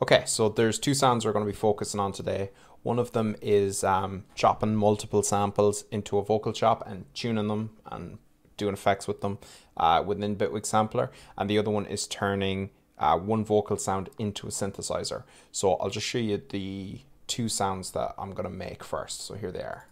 Okay, so there's two sounds we're going to be focusing on today. One of them is chopping multiple samples into a vocal chop and tuning them and doing effects with them within Bitwig Sampler. And the other one is turning one vocal sound into a synthesizer. So I'll just show you the two sounds that I'm going to make first. So here they are.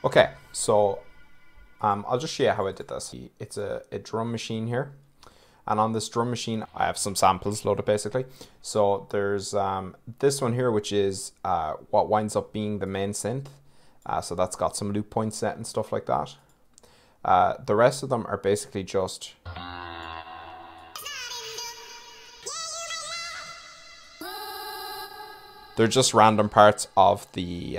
Okay, so I'll just show you how I did this. It's a drum machine here, and on this drum machine I have some samples loaded basically. So there's this one here, which is what winds up being the main synth. So that's got some loop points set and stuff like that. The rest of them are basically just they're just random parts of the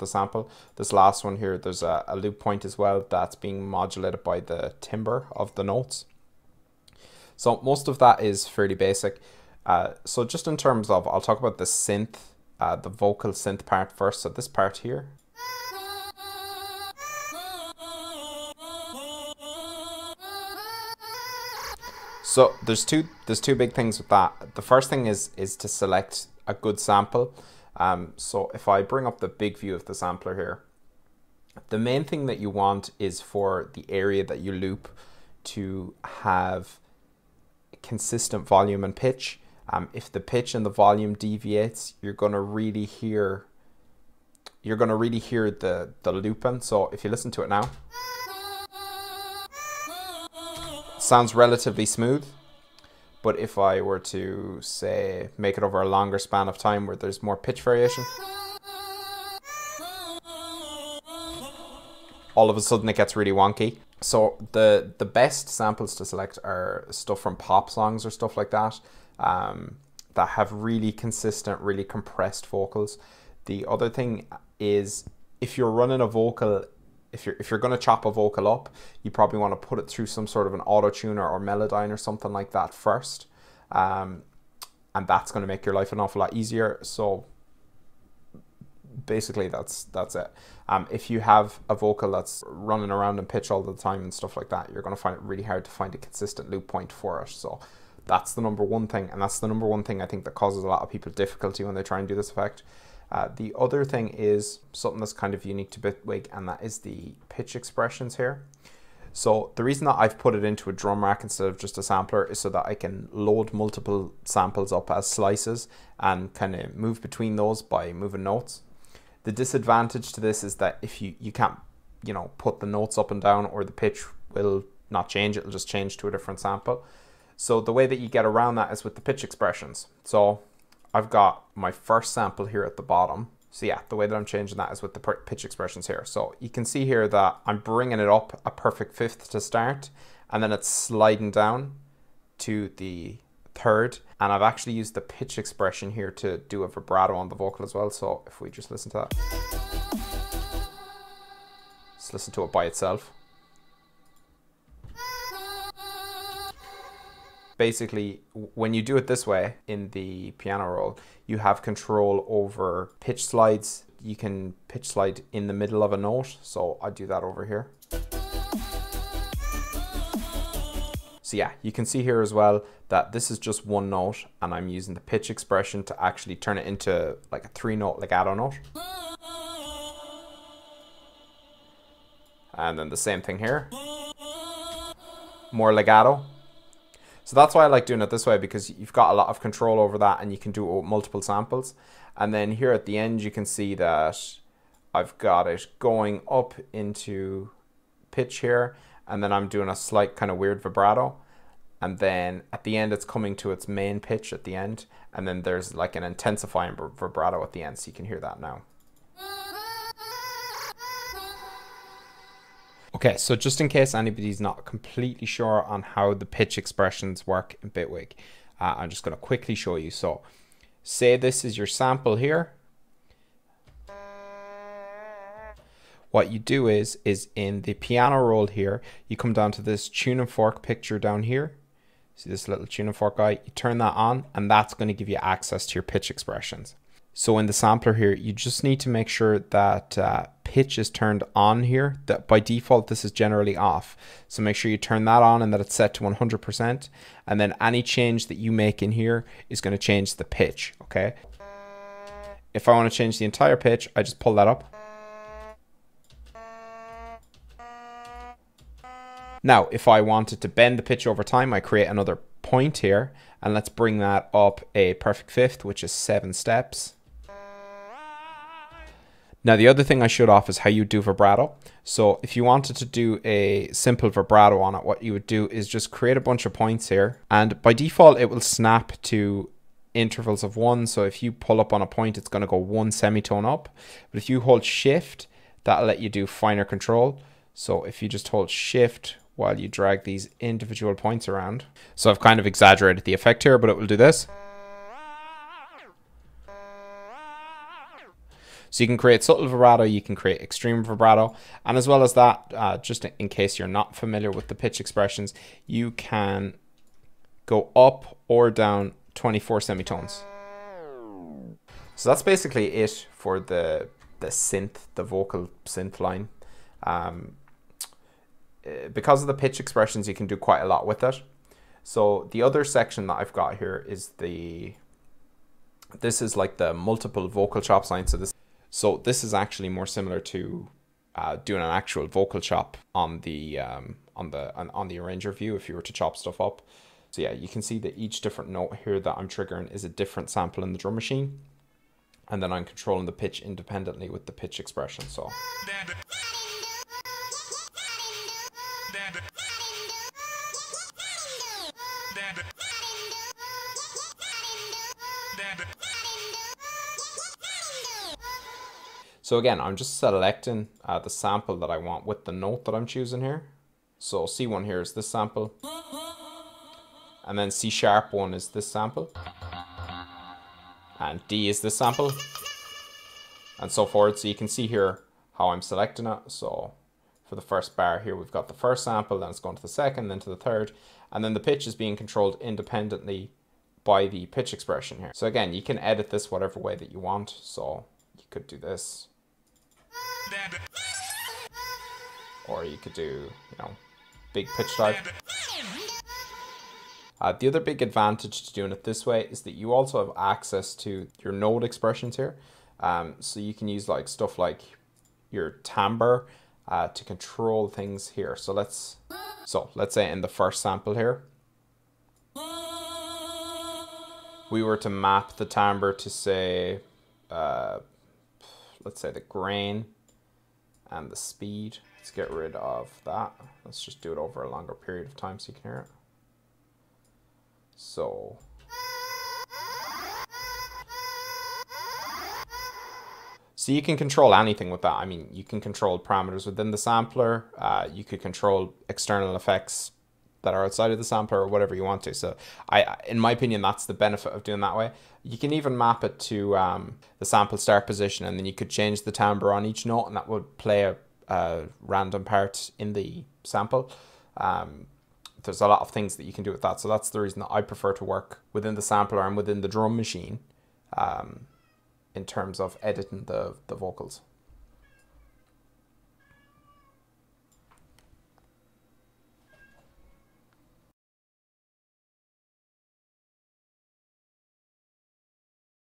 sample. This last one here, there's a loop point as well that's being modulated by the timbre of the notes. So most of that is fairly basic. So just in terms of, I'll talk about the synth, the vocal synth part first. So this part here. So there's two big things with that. The first thing is to select a good sample. So if I bring up the big view of the sampler here, the main thing that you want is for the area that you loop to have consistent volume and pitch. If the pitch and the volume deviates, you're gonna really hear the looping. So if you listen to it now, it sounds relatively smooth. But if I were to, say, make it over a longer span of time where there's more pitch variation, all of a sudden it gets really wonky. So the best samples to select are stuff from pop songs or stuff like that, that have really consistent, really compressed vocals. The other thing is, if you're running a vocal, if you're going to chop a vocal up, you probably want to put it through some sort of an auto-tuner or Melodyne or something like that first. And that's going to make your life an awful lot easier. So basically that's it. If you have a vocal that's running around in pitch all the time and stuff like that, you're going to find it really hard to find a consistent loop point for it. So that's the number one thing. And that's the number one thing I think that causes a lot of people difficulty when they try and do this effect. The other thing is something that's kind of unique to Bitwig, and that is the pitch expressions here. So the reason that I've put it into a drum rack instead of just a sampler is so that I can load multiple samples up as slices and kind of move between those by moving notes. The disadvantage to this is that if you can't, put the notes up and down, or the pitch will not change, it'll just change to a different sample. So the way that you get around that is with the pitch expressions. So I've got my first sample here at the bottom. So yeah, the way that I'm changing that is with the pitch expressions here. So you can see here that I'm bringing it up a perfect fifth to start, and then it's sliding down to the third. And I've actually used the pitch expression here to do a vibrato on the vocal as well. So if we just listen to that, let's listen to it by itself. Basically, when you do it this way in the piano roll, you have control over pitch slides. You can pitch slide in the middle of a note. So I do that over here. So yeah, you can see here as well that this is just one note, and I'm using the pitch expression to actually turn it into like a 3-note legato note. And then the same thing here. More legato. So that's why I like doing it this way, because you've got a lot of control over that, and you can do multiple samples. And then here at the end, you can see that I've got it going up into pitch here, and then I'm doing a slight kind of weird vibrato. And then at the end, it's coming to its main pitch at the end. And then there's like an intensifying vibrato at the end, so you can hear that now. Okay, so just in case anybody's not completely sure on how the pitch expressions work in Bitwig, I'm just going to quickly show you. So say this is your sample here, what you do is in the piano roll here, you come down to this tune and fork picture down here. See this little tune and fork guy? You turn that on, and that's going to give you access to your pitch expressions. So in the sampler here, you just need to make sure that pitch is turned on here. That by default, this is generally off. So make sure you turn that on and that it's set to 100%. And then any change that you make in here is going to change the pitch, okay? If I want to change the entire pitch, I just pull that up. Now, if I wanted to bend the pitch over time, I create another point here. And let's bring that up a perfect fifth, which is 7 steps. Now, the other thing I showed off is how you do vibrato. So if you wanted to do a simple vibrato on it, what you would do is just create a bunch of points here. And by default, it will snap to intervals of 1. So if you pull up on a point, it's going to go 1 semitone up. But if you hold shift, that'll let you do finer control. So if you just hold shift while you drag these individual points around. So I've kind of exaggerated the effect here, but it will do this. So you can create subtle vibrato, you can create extreme vibrato, and as well as that, just in case you're not familiar with the pitch expressions, you can go up or down 24 semitones. So that's basically it for the vocal synth line. Because of the pitch expressions, you can do quite a lot with it. So the other section that I've got here is this is like the multiple vocal chops line. So this is actually more similar to doing an actual vocal chop on the arranger view if you were to chop stuff up. So yeah, you can see that each different note here that I'm triggering is a different sample in the drum machine, and then I'm controlling the pitch independently with the pitch expression. So. So again, I'm just selecting the sample that I want with the note that I'm choosing here. So C1 here is this sample. And then C sharp 1 is this sample. And D is this sample. And so forth. So you can see here how I'm selecting it. So for the first bar here, we've got the first sample, then it's going to the second, then to the third. And then the pitch is being controlled independently by the pitch expression here. So again, you can edit this whatever way that you want. So you could do this. Or you could do, big pitch type. The other big advantage to doing it this way is that you also have access to your note expressions here. So you can use stuff like your timbre to control things here. So let's say in the first sample here, we were to map the timbre to say, let's say the grain and the speed. Let's get rid of that. Let's just do it over a longer period of time so you can hear it. So you can control anything with that. I mean, you can control parameters within the sampler. You could control external effects that are outside of the sampler or whatever you want to. So in my opinion, that's the benefit of doing that way. You can even map it to the sample start position, and then you could change the timbre on each note, and that would play a random part in the sample. There's a lot of things that you can do with that. So that's the reason that I prefer to work within the sampler and within the drum machine in terms of editing the vocals.